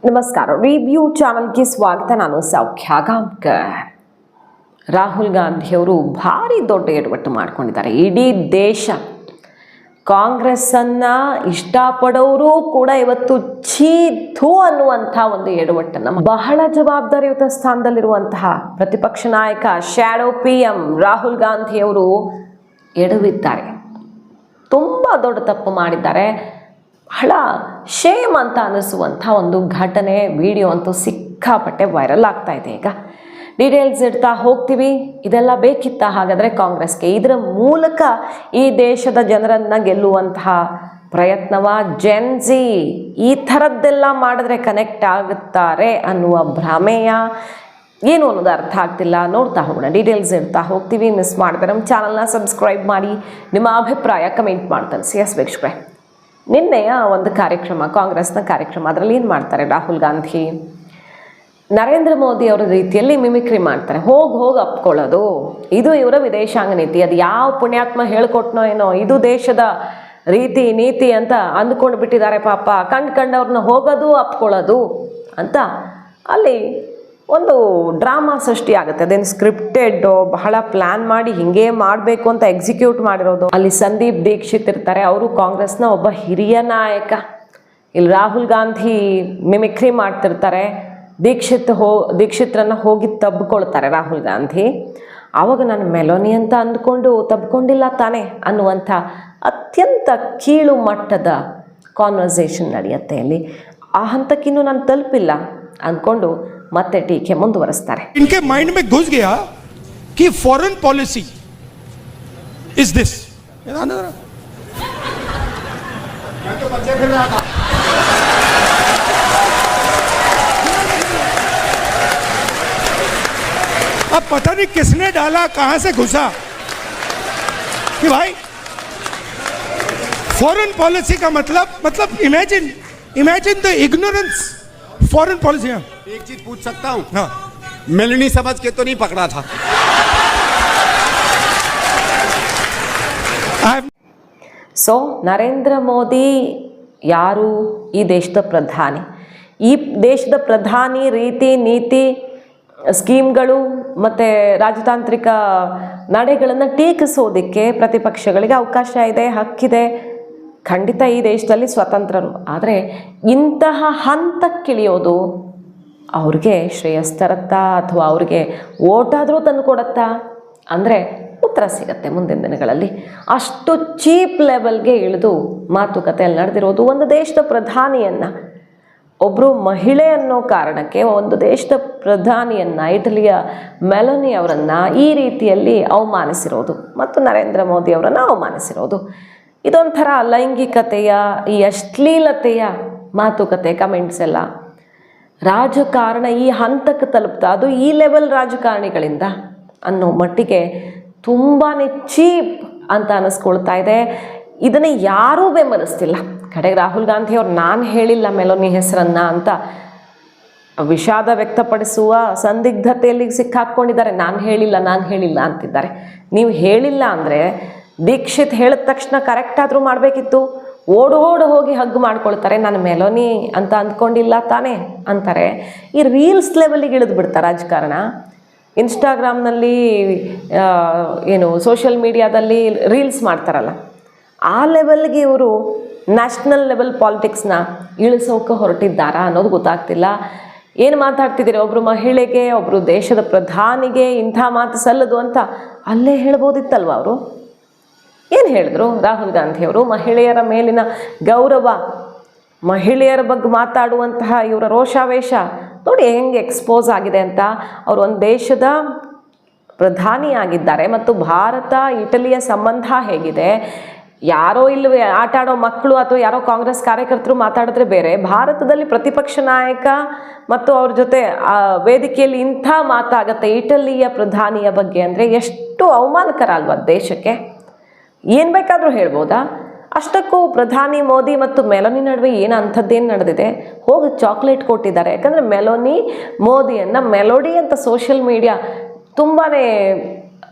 ನಮಸ್ಕಾರ. ರಿವ್ಯೂ ಚಾನಲ್ಗೆ ಸ್ವಾಗತ. ನಾನು ಸೌಖ್ಯ ಗಾಂವ್ಕರ್. ರಾಹುಲ್ ಗಾಂಧಿಯವರು ಭಾರಿ ದೊಡ್ಡ ಎಡವಟ್ಟು ಮಾಡ್ಕೊಂಡಿದ್ದಾರೆ. ಇಡೀ ದೇಶ ಕಾಂಗ್ರೆಸ್ಸನ್ನು ಇಷ್ಟಪಡೋರು ಕೂಡ ಇವತ್ತು ಛೀ ಅನ್ನುವಂಥ ಒಂದು ಎಡವಟ್ಟನ್ನು, ಬಹಳ ಜವಾಬ್ದಾರಿಯುತ ಸ್ಥಾನದಲ್ಲಿರುವಂತಹ ಪ್ರತಿಪಕ್ಷ ನಾಯಕ ಶ್ಯಾಡೋ PM ರಾಹುಲ್ ಗಾಂಧಿಯವರು ಎಡವಿದ್ದಾರೆ. ತುಂಬ ದೊಡ್ಡ ತಪ್ಪು ಮಾಡಿದ್ದಾರೆ. ಬಹಳ ಶೇಮ್ ಅಂತ ಅನ್ನಿಸುವಂಥ ಒಂದು ಘಟನೆ, ವಿಡಿಯೋ ಅಂತೂ ಸಿಕ್ಕಾಪಟ್ಟೆ ವೈರಲ್ ಆಗ್ತಾ ಇದೆ. ಈಗ ಡೀಟೇಲ್ಸ್ ಇಡ್ತಾ ಹೋಗ್ತೀವಿ. ಇದೆಲ್ಲ ಬೇಕಿತ್ತ ಹಾಗಾದರೆ ಕಾಂಗ್ರೆಸ್ಗೆ? ಇದರ ಮೂಲಕ ಈ ದೇಶದ ಜನರನ್ನು ಗೆಲ್ಲುವಂತಹ ಪ್ರಯತ್ನವ? ಜೆನ್ಜಿ ಈ ಥರದ್ದೆಲ್ಲ ಮಾಡಿದ್ರೆ ಕನೆಕ್ಟ್ ಆಗುತ್ತಾರೆ ಅನ್ನುವ ಭ್ರಮೆಯ ಏನು ಅನ್ನೋದು ಅರ್ಥ ಆಗ್ತಿಲ್ಲ. ನೋಡ್ತಾ ಹೋಗೋಣ, ಡೀಟೇಲ್ಸ್ ಇಡ್ತಾ ಹೋಗ್ತೀವಿ. ಮಿಸ್ ಮಾಡಿದ್ರೆ ನಮ್ಮ ಚಾನಲ್ನ ಸಬ್ಸ್ಕ್ರೈಬ್ ಮಾಡಿ, ನಿಮ್ಮ ಅಭಿಪ್ರಾಯ ಕಮೆಂಟ್ ಮಾಡ್ತಾನೆ. ಎಸ್ ವೀಕ್ಷಕರೇ, ನಿನ್ನೆಯ ಒಂದು ಕಾರ್ಯಕ್ರಮ, ಕಾಂಗ್ರೆಸ್ನ ಕಾರ್ಯಕ್ರಮ, ಅದರಲ್ಲಿ ಏನು ಮಾಡ್ತಾರೆ ರಾಹುಲ್ ಗಾಂಧಿ? ನರೇಂದ್ರ ಮೋದಿ ಅವರ ರೀತಿಯಲ್ಲಿ ಮಿಮಿಕ್ರಿ ಮಾಡ್ತಾರೆ. ಹೋಗಿ ಅಪ್ಕೊಳ್ಳೋದು, ಇದು ಇವರ ವಿದೇಶಾಂಗ ನೀತಿ. ಅದು ಯಾವ ಪುಣ್ಯಾತ್ಮ ಹೇಳ್ಕೊಟ್ನೋ ಏನೋ, ಇದು ದೇಶದ ರೀತಿ ನೀತಿ ಅಂತ ಅಂದ್ಕೊಂಡು ಬಿಟ್ಟಿದ್ದಾರೆ ಪಾಪ. ಕಂಡವ್ರನ್ನ ಹೋಗೋದು ಅಪ್ಕೊಳ್ಳೋದು ಅಂತ ಅಲ್ಲಿ ಒಂದು ಡ್ರಾಮಾ ಸೃಷ್ಟಿ ಆಗುತ್ತೆ. ಅದೇನು ಸ್ಕ್ರಿಪ್ಟೆಡ್, ಬಹಳ ಪ್ಲ್ಯಾನ್ ಮಾಡಿ ಹಿಂಗೆ ಮಾಡಬೇಕು ಅಂತ ಎಕ್ಸಿಕ್ಯೂಟ್ ಮಾಡಿರೋದು. ಅಲ್ಲಿ ಸಂದೀಪ್ ದೀಕ್ಷಿತ್ ಇರ್ತಾರೆ, ಅವರು ಕಾಂಗ್ರೆಸ್ನ ಒಬ್ಬ ಹಿರಿಯ ನಾಯಕ. ಇಲ್ಲಿ ರಾಹುಲ್ ಗಾಂಧಿ ಮಿಮಿಕ್ರಿ ಮಾಡ್ತಿರ್ತಾರೆ. ದೀಕ್ಷಿತ್ರನ್ನ ಹೋಗಿ ತಬ್ಕೊಳ್ತಾರೆ ರಾಹುಲ್ ಗಾಂಧಿ. ಆವಾಗ ನಾನು ಮೆಲೋನಿ ಅಂತ ಅಂದ್ಕೊಂಡು ತಬ್ಕೊಂಡಿಲ್ಲ ತಾನೆ ಅನ್ನುವಂಥ ಅತ್ಯಂತ ಕೀಳು ಮಟ್ಟದ ಕಾನ್ವರ್ಸೇಷನ್ ನಡೆಯುತ್ತೆ. ಅಲ್ಲಿ ಆ ಹಂತಕ್ಕಿನ್ನೂ ನಾನು ತಲುಪಿಲ್ಲ ಅಂದ್ಕೊಂಡು ಮತ್ತೆ ಟೀಕೆ ಮುಂದುವರಿಸ್ತಾರೆ. इनके माइंड में घुस गया कि फॉरेन पॉलिसी इज दिस. अब पता नहीं किसने डाला, कहां से घुसा कि भाई फॉरेन पॉलिसी का मतलब imagine the ignorance. Foreign policy. एक चीज पूछ सकता हूँ? हाँ. मेलनी समझ के तो नहीं पकड़ा था? ಸೊ ನರೇಂದ್ರ ಮೋದಿ ಯಾರು? ಈ ದೇಶದ ಪ್ರಧಾನಿ. ಈ ದೇಶದ ಪ್ರಧಾನಿ ರೀತಿ ನೀತಿ, ಸ್ಕೀಮ್ಗಳು ಮತ್ತು ರಾಜತಾಂತ್ರಿಕ ನಡೆಗಳನ್ನು ಟೀಕಿಸೋದಕ್ಕೆ ಪ್ರತಿಪಕ್ಷಗಳಿಗೆ ಅವಕಾಶ ಇದೆ, ಹಕ್ಕಿದೆ. ಖಂಡಿತ ಈ ದೇಶದಲ್ಲಿ ಸ್ವತಂತ್ರರು. ಆದರೆ ಇಂತಹ ಹಂತಕ್ಕಿಳಿಯೋದು ಅವ್ರಿಗೆ ಶ್ರೇಯಸ್ ತರುತ್ತಾ ಅಥವಾ ಅವ್ರಿಗೆ ಓಟಾದರೂ ತಂದು ಕೊಡುತ್ತಾ ಅಂದರೆ ಉತ್ತರ ಸಿಗತ್ತೆ ಮುಂದಿನ ದಿನಗಳಲ್ಲಿ. ಅಷ್ಟು ಚೀಪ್ ಲೆವೆಲ್ಗೆ ಇಳಿದು ಮಾತುಕತೆಯಲ್ಲಿ ನಡೆದಿರೋದು. ಒಂದು ದೇಶದ ಪ್ರಧಾನಿಯನ್ನು, ಒಬ್ಬರು ಮಹಿಳೆ ಅನ್ನೋ ಕಾರಣಕ್ಕೆ ಒಂದು ದೇಶದ ಪ್ರಧಾನಿಯನ್ನು, ಇಟಲಿಯ ಮೆಲೋನಿ ಅವರನ್ನು ಈ ರೀತಿಯಲ್ಲಿ ಅವಮಾನಿಸಿರೋದು ಮತ್ತು ನರೇಂದ್ರ ಮೋದಿ ಅವರನ್ನು ಅವಮಾನಿಸಿರೋದು, ಇದೊಂಥರ ಲೈಂಗಿಕತೆಯ, ಈ ಅಶ್ಲೀಲತೆಯ ಮಾತುಕತೆ, ಕಮೆಂಟ್ಸ್ ಎಲ್ಲ. ರಾಜಕಾರಣ ಈ ಹಂತಕ್ಕೆ ತಲುಪ್ತಾ, ಅದು ಈ ಲೆವೆಲ್ ರಾಜಕಾರಣಿಗಳಿಂದ ಅನ್ನೋ ಮಟ್ಟಿಗೆ ತುಂಬಾ ಚೀಪ್ ಅಂತ ಅನ್ನಿಸ್ಕೊಳ್ತಾ ಇದೆ. ಇದನ್ನು ಯಾರೂ ಬೆಂಬಲಿಸ್ತಿಲ್ಲ. ಕಡೆಗೆ ರಾಹುಲ್ ಗಾಂಧಿ ಅವ್ರು ನಾನು ಹೇಳಿಲ್ಲ ಮೆಲೋನಿ ಹೆಸರನ್ನು ಅಂತ ವಿಷಾದ ವ್ಯಕ್ತಪಡಿಸುವ ಸಂದಿಗ್ಧತೆಯಲ್ಲಿ ಸಿಕ್ಕಾಕ್ಕೊಂಡಿದ್ದಾರೆ. ನಾನು ಹೇಳಿಲ್ಲ ಅಂತಿದ್ದಾರೆ. ನೀವು ಹೇಳಿಲ್ಲ ಅಂದರೆ ದೀಕ್ಷಿತ್ ಹೇಳಿದ ತಕ್ಷಣ ಕರೆಕ್ಟ್ ಆದರೂ ಮಾಡಬೇಕಿತ್ತು. ಓಡೋಡು ಹೋಗಿ ಹಗ್ಗು ಮಾಡ್ಕೊಳ್ತಾರೆ. ನಾನು ಮೆಲೋನಿ ಅಂತ ಅಂದ್ಕೊಂಡಿಲ್ಲ ತಾನೇ ಅಂತಾರೆ. ಈ ರೀಲ್ಸ್ ಲೆವೆಲಿಗೆ ಇಳಿದು ಬಿಡ್ತಾರೆ ರಾಜಕಾರಣ. ಇನ್ಸ್ಟಾಗ್ರಾಮ್ನಲ್ಲಿ ಏನು ಸೋಷಿಯಲ್ ಮೀಡಿಯಾದಲ್ಲಿ ರೀಲ್ಸ್ ಮಾಡ್ತಾರಲ್ಲ, ಆ ಲೆವೆಲ್ಗೆ ಇವರು ನ್ಯಾಷನಲ್ ಲೆವೆಲ್ ಪಾಲಿಟಿಕ್ಸ್ನ ಇಳಿಸೋಕೆ ಹೊರಟಿದ್ದಾರಾ ಅನ್ನೋದು ಗೊತ್ತಾಗ್ತಿಲ್ಲ. ಏನು ಮಾತಾಡ್ತಿದ್ದೀರಿ? ಒಬ್ಬರು ಮಹಿಳೆಗೆ, ಒಬ್ಬರು ದೇಶದ ಪ್ರಧಾನಿಗೆ ಇಂಥ ಮಾತು ಸಲ್ಲದು ಅಂತ ಅಲ್ಲೇ ಹೇಳ್ಬೋದಿತ್ತಲ್ವ ಅವರು? ಏನು ಹೇಳಿದ್ರು ರಾಹುಲ್ ಗಾಂಧಿಯವರು? ಮಹಿಳೆಯರ ಮೇಲಿನ ಗೌರವ, ಮಹಿಳೆಯರ ಬಗ್ಗೆ ಮಾತಾಡುವಂತಹ ಇವರ ರೋಷಾವೇಶ ನೋಡಿ ಹೆಂಗೆ ಎಕ್ಸ್ಪೋಸ್ ಆಗಿದೆ ಅಂತ. ಅವರು ಒಂದು ದೇಶದ ಪ್ರಧಾನಿಯಾಗಿದ್ದಾರೆ ಮತ್ತು ಭಾರತ ಇಟಲಿಯ ಸಂಬಂಧ ಹೇಗಿದೆ, ಯಾರೋ ಇಲ್ಲಿ ಆಟ ಆಡೋ ಮಕ್ಕಳು ಅಥವಾ ಯಾರೋ ಕಾಂಗ್ರೆಸ್ ಕಾರ್ಯಕರ್ತರು ಮಾತಾಡಿದ್ರೆ ಬೇರೆ, ಭಾರತದಲ್ಲಿ ಪ್ರತಿಪಕ್ಷ ನಾಯಕ ಮತ್ತು ಅವ್ರ ಜೊತೆ ವೇದಿಕೆಯಲ್ಲಿ ಇಂಥ ಮಾತಾಗತ್ತೆ ಇಟಲಿಯ ಪ್ರಧಾನಿಯ ಬಗ್ಗೆ ಅಂದರೆ ಎಷ್ಟು ಅವಮಾನಕರ ಅಲ್ವಾ ದೇಶಕ್ಕೆ? ಏನು ಬೇಕಾದರೂ ಹೇಳ್ಬೋದಾ? ಅಷ್ಟಕ್ಕೂ ಪ್ರಧಾನಿ ಮೋದಿ ಮತ್ತು ಮೆಲೋನಿ ನಡುವೆ ಏನು ಅಂಥದ್ದೇನು ನಡೆದಿದೆ? ಹೋಗಿ ಚಾಕ್ಲೇಟ್ ಕೊಟ್ಟಿದ್ದಾರೆ. ಯಾಕಂದರೆ ಮೆಲೋನಿ ಮೋದಿಯನ್ನು ಮೆಲೋಡಿ ಅಂತ ಸೋಷಿಯಲ್ ಮೀಡಿಯಾ ತುಂಬಾ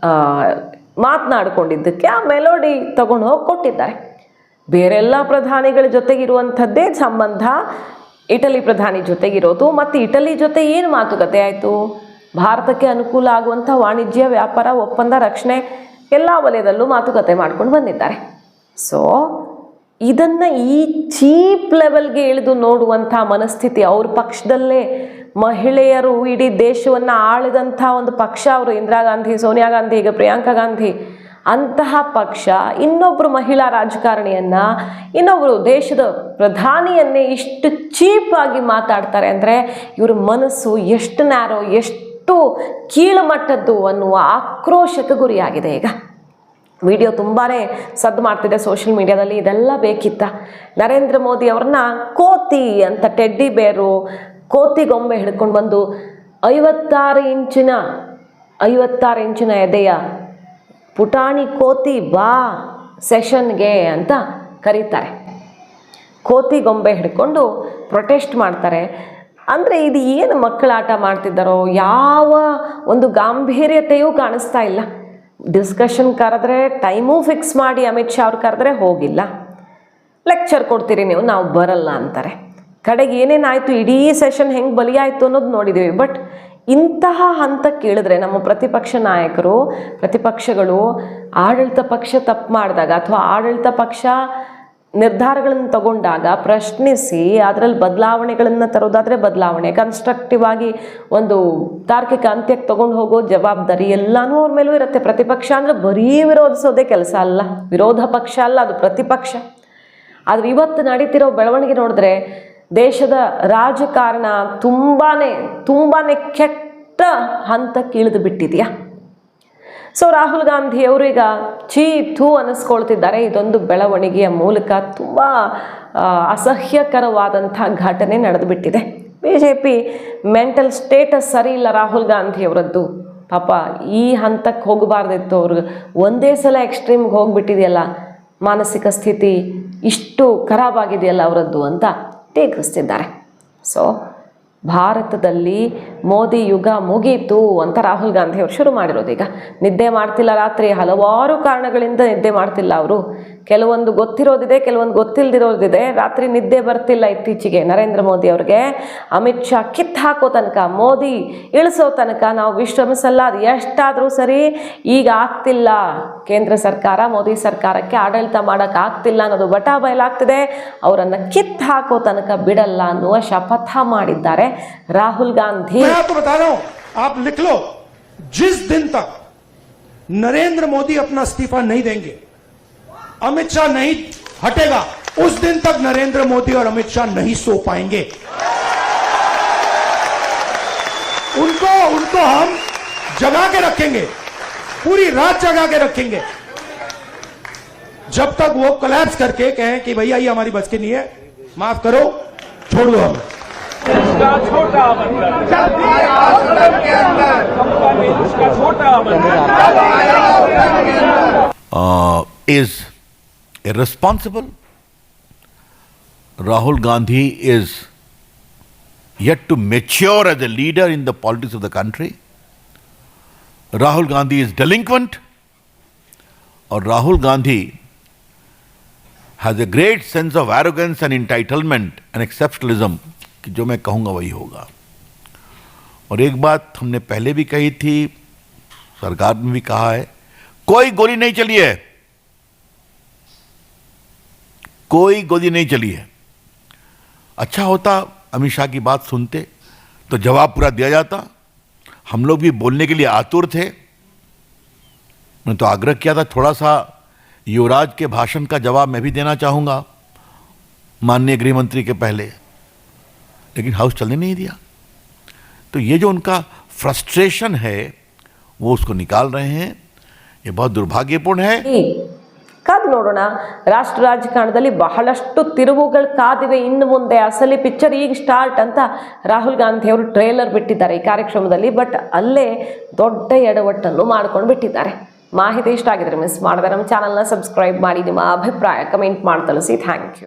ಮಾತನಾಡಿಕೊಂಡಿದ್ದಕ್ಕೆ ಆ ಮೆಲೋಡಿ ತಗೊಂಡು ಹೋಗಿ ಕೊಟ್ಟಿದ್ದಾರೆ. ಬೇರೆಲ್ಲ ಪ್ರಧಾನಿಗಳ ಜೊತೆಗಿರುವಂಥದ್ದೇ ಸಂಬಂಧ ಇಟಲಿ ಪ್ರಧಾನಿ ಜೊತೆಗಿರೋದು. ಮತ್ತು ಇಟಲಿ ಜೊತೆ ಏನು ಮಾತುಕತೆ ಆಯಿತು? ಭಾರತಕ್ಕೆ ಅನುಕೂಲ ಆಗುವಂಥ ವಾಣಿಜ್ಯ, ವ್ಯಾಪಾರ, ಒಪ್ಪಂದ, ರಕ್ಷಣೆ ಎಲ್ಲ ವಲಯದಲ್ಲೂ ಮಾತುಕತೆ ಮಾಡ್ಕೊಂಡು ಬಂದಿದ್ದಾರೆ. ಸೊ ಇದನ್ನು ಈ ಚೀಪ್ ಲೆವೆಲ್ಗೆ ಇಳಿದು ನೋಡುವಂಥ ಮನಸ್ಥಿತಿ ಅವ್ರ ಪಕ್ಷದಲ್ಲೇ, ಮಹಿಳೆಯರು ಇಡೀ ದೇಶವನ್ನು ಆಳಿದಂಥ ಒಂದು ಪಕ್ಷ ಅವರು, ಇಂದಿರಾ ಗಾಂಧಿ, ಸೋನಿಯಾ ಗಾಂಧಿ, ಈಗ ಪ್ರಿಯಾಂಕಾ ಗಾಂಧಿ, ಅಂತಹ ಪಕ್ಷ ಇನ್ನೊಬ್ಬರು ಮಹಿಳಾ ರಾಜಕಾರಣಿಯನ್ನು, ಇನ್ನೊಬ್ಬರು ದೇಶದ ಪ್ರಧಾನಿಯನ್ನೇ ಇಷ್ಟು ಚೀಪಾಗಿ ಮಾತಾಡ್ತಾರೆ ಅಂದರೆ ಇವ್ರ ಮನಸ್ಸು ಎಷ್ಟು ನ್ಯಾರೋ, ಎಷ್ಟು ಕೀಳುಮಟ್ಟದ್ದು ಅನ್ನುವ ಆಕ್ರೋಶಕ್ಕೆ ಗುರಿಯಾಗಿದೆ. ಈಗ ವಿಡಿಯೋ ತುಂಬಾ ಸದ್ದು ಮಾಡ್ತಿದೆ ಸೋಷಿಯಲ್ ಮೀಡಿಯಾದಲ್ಲಿ. ಇದೆಲ್ಲ ಬೇಕಿತ್ತ? ನರೇಂದ್ರ ಮೋದಿ ಅವ್ರನ್ನ ಕೋತಿ ಅಂತ, ಟೆಡ್ಡಿ ಬೇರು, ಕೋತಿ ಗೊಂಬೆ ಹಿಡ್ಕೊಂಡು ಬಂದು 56 ಇಂಚಿನ ಎದೆಯ ಪುಟಾಣಿ ಕೋತಿ ಬಾ ಸೆಷನ್ಗೆ ಅಂತ ಕರೀತಾರೆ. ಕೋತಿ ಗೊಂಬೆ ಹಿಡ್ಕೊಂಡು ಪ್ರೊಟೆಸ್ಟ್ ಮಾಡ್ತಾರೆ. ಅಂದರೆ ಇದು ಏನು ಮಕ್ಕಳಾಟ ಮಾಡ್ತಿದ್ದಾರೋ, ಯಾವ ಒಂದು ಗಾಂಭೀರ್ಯತೆಯೂ ಕಾಣಿಸ್ತಾ ಇಲ್ಲ. ಡಿಸ್ಕಷನ್ ಕರೆದ್ರೆ ಟೈಮೂ ಫಿಕ್ಸ್ ಮಾಡಿ ಅಮಿತ್ ಶಾ ಅವ್ರು ಕರೆದ್ರೆ ಹೋಗಿಲ್ಲ. ಲೆಕ್ಚರ್ ಕೊಡ್ತೀರಿ ನೀವು, ನಾವು ಬರಲ್ಲ ಅಂತಾರೆ. ಕಡೆಗೆ ಏನೇನಾಯಿತು, ಇಡೀ ಸೆಷನ್ ಹೆಂಗೆ ಬಲಿಯಾಯಿತು ಅನ್ನೋದು ನೋಡಿದ್ದೀವಿ. ಬಟ್ ಇಂತಹ ಹಂತಕ್ಕೆ ಇಳಿದ್ರೆ ನಮ್ಮ ಪ್ರತಿಪಕ್ಷ ನಾಯಕರು, ಪ್ರತಿಪಕ್ಷಗಳು ಆಡಳಿತ ಪಕ್ಷ ತಪ್ಪು ಮಾಡಿದಾಗ ಅಥವಾ ಆಡಳಿತ ಪಕ್ಷ ನಿರ್ಧಾರಗಳನ್ನು ತಗೊಂಡಾಗ ಪ್ರಶ್ನಿಸಿ ಅದರಲ್ಲಿ ಬದಲಾವಣೆಗಳನ್ನು ತರೋದಾದರೆ ಬದಲಾವಣೆ, ಕನ್ಸ್ಟ್ರಕ್ಟಿವ್ ಆಗಿ ಒಂದು ತಾರ್ಕಿಕ ಅಂತ್ಯಕ್ಕೆ ತೊಗೊಂಡು ಹೋಗೋ ಜವಾಬ್ದಾರಿ ಎಲ್ಲನೂ ಅವ್ರ ಮೇಲೂ ಇರುತ್ತೆ. ಪ್ರತಿಪಕ್ಷ ಅಂದರೆ ಬರೀ ವಿರೋಧಿಸೋದೇ ಕೆಲಸ ಅಲ್ಲ, ವಿರೋಧ ಪಕ್ಷ ಅಲ್ಲ, ಅದು ಪ್ರತಿಪಕ್ಷ. ಆದರೆ ಇವತ್ತು ನಡೀತಿರೋ ಬೆಳವಣಿಗೆ ನೋಡಿದ್ರೆ ದೇಶದ ರಾಜಕಾರಣ ತುಂಬಾ ಕೆಟ್ಟ ಹಂತಕ್ಕೆ ಇಳಿದು ಬಿಟ್ಟಿದೆಯಾ. ಸೊ ರಾಹುಲ್ ಗಾಂಧಿ ಅವರು ಈಗ ಥೂ ಅನ್ನಿಸ್ಕೊಳ್ತಿದ್ದಾರೆ. ಇದೊಂದು ಬೆಳವಣಿಗೆಯ ಮೂಲಕ ತುಂಬ ಅಸಹ್ಯಕರವಾದಂಥ ಘಟನೆ ನಡೆದುಬಿಟ್ಟಿದೆ. BJP ಮೆಂಟಲ್ ಸ್ಟೇಟಸ್ ಸರಿ ಇಲ್ಲ ರಾಹುಲ್ ಗಾಂಧಿ ಅವರದ್ದು. ಪಾಪ ಈ ಹಂತಕ್ಕೆ ಹೋಗಬಾರ್ದಿತ್ತು. ಅವ್ರಿಗೆ ಒಂದೇ ಸಲ ಎಕ್ಸ್ಟ್ರೀಮ್ಗೆ ಹೋಗಿಬಿಟ್ಟಿದೆಯಲ್ಲ, ಮಾನಸಿಕ ಸ್ಥಿತಿ ಇಷ್ಟು ಖರಾಬಾಗಿದೆಯಲ್ಲ ಅವರದ್ದು ಅಂತ ಟೀಕಿಸ್ತಿದ್ದಾರೆ. ಸೊ ಭಾರತದಲ್ಲಿ ಮೋದಿ ಯುಗ ಮುಗೀತು ಅಂತ ರಾಹುಲ್ ಗಾಂಧಿ ಅವರು ಶುರು ಮಾಡಿರೋದು. ಈಗ ನಿದ್ದೆ ಮಾಡ್ತಿಲ್ಲ ರಾತ್ರಿ, ಹಲವಾರು ಕಾರಣಗಳಿಂದ ನಿದ್ದೆ ಮಾಡ್ತಿಲ್ಲ ಅವರು. ಕೆಲವೊಂದು ಗೊತ್ತಿರೋದಿದೆ, ಕೆಲವೊಂದು ಗೊತ್ತಿಲ್ಲದಿರೋದಿದೆ. ರಾತ್ರಿ ನಿದ್ದೆ ಬರ್ತಿಲ್ಲ ಇತ್ತೀಚೆಗೆ ನರೇಂದ್ರ ಮೋದಿ ಅವ್ರಿಗೆ. ಅಮಿತ್ ಶಾ ಕಿತ್ತು ಹಾಕೋ ತನಕ, ಮೋದಿ ಇಳಿಸೋ ತನಕ ನಾವು ವಿಶ್ರಮಿಸಲ್ಲ. ಅದು ಎಷ್ಟಾದರೂ ಸರಿ, ಈಗ ಆಗ್ತಿಲ್ಲ, ಕೇಂದ್ರ ಸರ್ಕಾರ ಮೋದಿ ಸರ್ಕಾರಕ್ಕೆ ಆಡಳಿತ ಮಾಡೋಕ್ಕಾಗ್ತಿಲ್ಲ ಅನ್ನೋದು ಬಟಾ ಬಯಲಾಗ್ತಿದೆ. ಅವರನ್ನು ಕಿತ್ತು ಹಾಕೋ ತನಕ ಬಿಡಲ್ಲ ಅನ್ನುವ ಶಪಥ ಮಾಡಿದ್ದಾರೆ ರಾಹುಲ್ ಗಾಂಧಿ. मैं आपको बता रहा हूं, आप लिख लो, जिस दिन तक नरेंद्र मोदी अपना इस्तीफा नहीं देंगे, अमित शाह नहीं हटेगा, उस दिन तक नरेंद्र मोदी और अमित शाह नहीं सो पाएंगे. उनको हम जगा के रखेंगे, पूरी रात जगा के रखेंगे, जब तक वो कोलैप्स करके कहें कि भैया ये हमारी बस की नहीं है, माफ करो, छोड़ दो हमें. उसका छोटा बंदर उसका छोटा बंदर is irresponsible. Rahul Gandhi is yet to mature as a leader in the politics of the country. Rahul Gandhi is delinquent, or Rahul Gandhi has a great sense of arrogance and entitlement and exceptionalism कि जो मैं कहूँगा वही होगा. और एक बात हमने पहले भी कही थी, सरकार ने भी कहा है, कोई गोली नहीं चली है, कोई गोली नहीं चली है. अच्छा होता अमित शाह की बात सुनते तो जवाब पूरा दिया जाता. हम लोग भी बोलने के लिए आतुर थे. मैंने तो आग्रह किया था, थोड़ा सा युवराज के भाषण का जवाब मैं भी देना चाहूँगा माननीय गृह मंत्री के पहले, लेकिन हाउस चलने नहीं दिया. तो ये जो उनका फ्रस्ट्रेशन है वो उसको निकाल रहे हैं. ये बहुत दुर्भाग्यपूर्ण है. ಕಾದು ನೋಡೋಣ. ರಾಷ್ಟ್ರ ರಾಜಕಾರಣದಲ್ಲಿ ಬಹಳಷ್ಟು ತಿರುವುಗಳು ಕಾದಿವೆ ಇನ್ನು ಮುಂದೆ. ಅಸಲಿ ಪಿಕ್ಚರ್ ಈಗ ಸ್ಟಾರ್ಟ್ ಅಂತ ರಾಹುಲ್ ಗಾಂಧಿ ಅವರು ಟ್ರೇಲರ್ ಬಿಟ್ಟಿದ್ದಾರೆ ಈ ಕಾರ್ಯಕ್ರಮದಲ್ಲಿ. ಬಟ್ ಅಲ್ಲೇ ದೊಡ್ಡ ಎಡವಟ್ಟನ್ನು ಮಾಡ್ಕೊಂಡು ಬಿಟ್ಟಿದ್ದಾರೆ. ಮಾಹಿತಿ ಇಷ್ಟ ಆಗಿದ್ರೆ ಮಿಸ್ ಮಾಡಿದ್ರೆ ನಮ್ಮ ಚಾನಲ್ನ ಸಬ್ಸ್ಕ್ರೈಬ್ ಮಾಡಿ, ನಿಮ್ಮ ಅಭಿಪ್ರಾಯ ಕಮೆಂಟ್ ಮಾಡಿ ತಿಳಿಸಿ. Thank you.